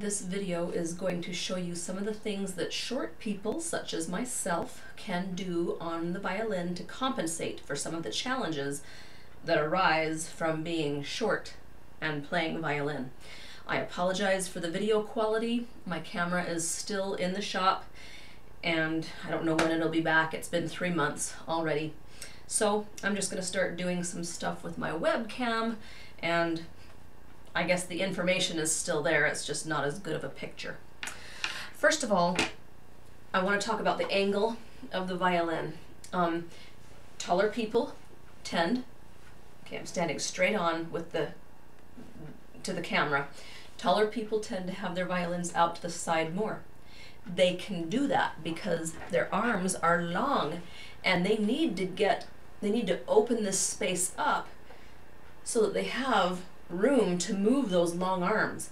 This video is going to show you some of the things that short people, such as myself, can do on the violin to compensate for some of the challenges that arise from being short and playing the violin. I apologize for the video quality. My camera is still in the shop and I don't know when it'll be back. It's been 3 months already. So I'm just going to start doing some stuff with my webcam, and I guess the information is still there, it's just not as good of a picture. First of all, I want to talk about the angle of the violin. Taller people tend, okay, I'm standing straight on with to the camera. Taller people tend to have their violins out to the side more. They can do that because their arms are long and they need to open this space up so that they have room to move those long arms.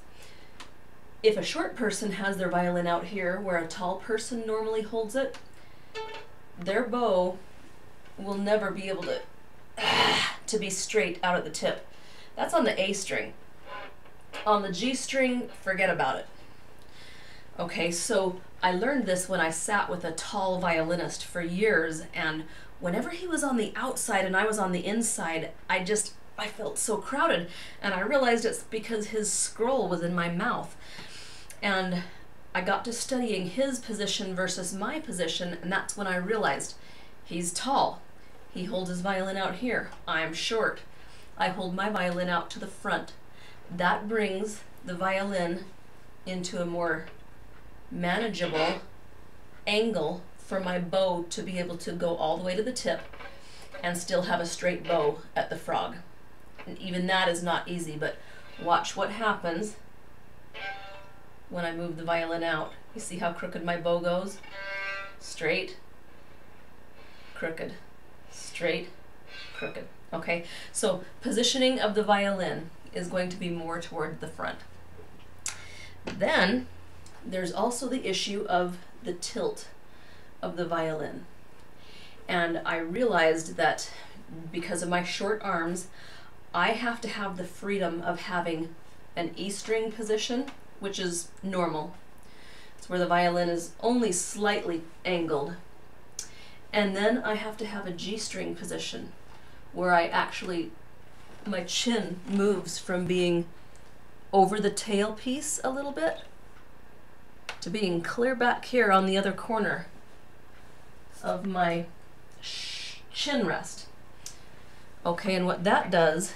If a short person has their violin out here where a tall person normally holds it, their bow will never be able to be straight out at the tip. That's on the A string. On the G string, forget about it. Okay, so I learned this when I sat with a tall violinist for years, and whenever he was on the outside and I was on the inside, I felt so crowded, and I realized it's because his scroll was in my mouth. And I got to studying his position versus my position, and that's when I realized he's tall. He holds his violin out here. I'm short. I hold my violin out to the front. That brings the violin into a more manageable angle for my bow to be able to go all the way to the tip and still have a straight bow at the frog. And even that is not easy, but watch what happens when I move the violin out. You see how crooked my bow goes? Straight, crooked, straight, crooked. Okay, so positioning of the violin is going to be more toward the front. Then there's also the issue of the tilt of the violin. And I realized that because of my short arms, I have to have the freedom of having an E string position, which is normal. It's where the violin is only slightly angled. And then I have to have a G string position where my chin moves from being over the tailpiece a little bit to being clear back here on the other corner of my chin rest. Okay, and what that does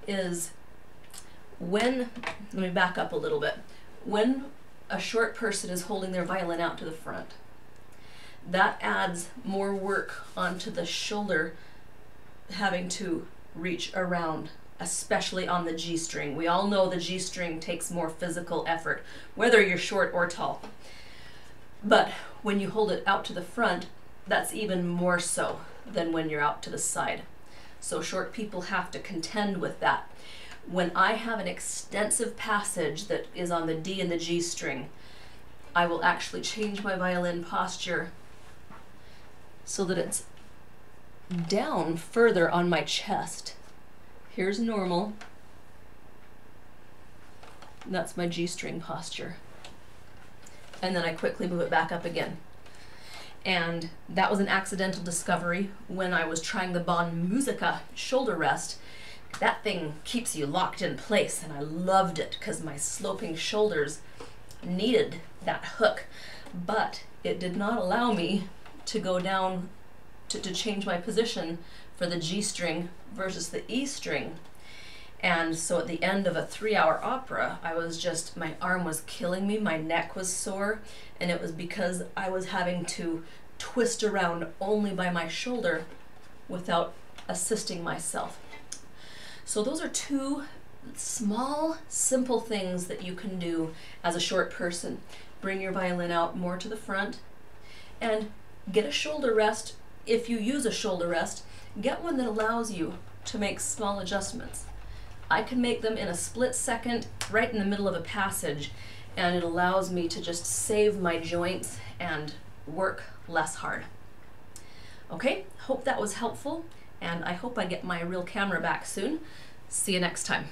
is let me back up a little bit. When a short person is holding their violin out to the front, that adds more work onto the shoulder having to reach around, especially on the G string. We all know the G string takes more physical effort, whether you're short or tall. But when you hold it out to the front, that's even more so than when you're out to the side. So short people have to contend with that. When I have an extensive passage that is on the D and the G string, I will actually change my violin posture so that it's down further on my chest. Here's normal. That's my G string posture. And then I quickly move it back up again. And that was an accidental discovery when I was trying the Bon Musica shoulder rest. That thing keeps you locked in place, and I loved it because my sloping shoulders needed that hook. But it did not allow me to go down to change my position for the G string versus the E string. And so at the end of a 3-hour opera, my arm was killing me, my neck was sore, and it was because I was having to twist around only by my shoulder without assisting myself. So those are 2 small, simple things that you can do as a short person. Bring your violin out more to the front and get a shoulder rest. If you use a shoulder rest, get one that allows you to make small adjustments. I can make them in a split second right in the middle of a passage, and it allows me to just save my joints and work less hard. Okay, hope that was helpful, and I hope I get my real camera back soon. See you next time.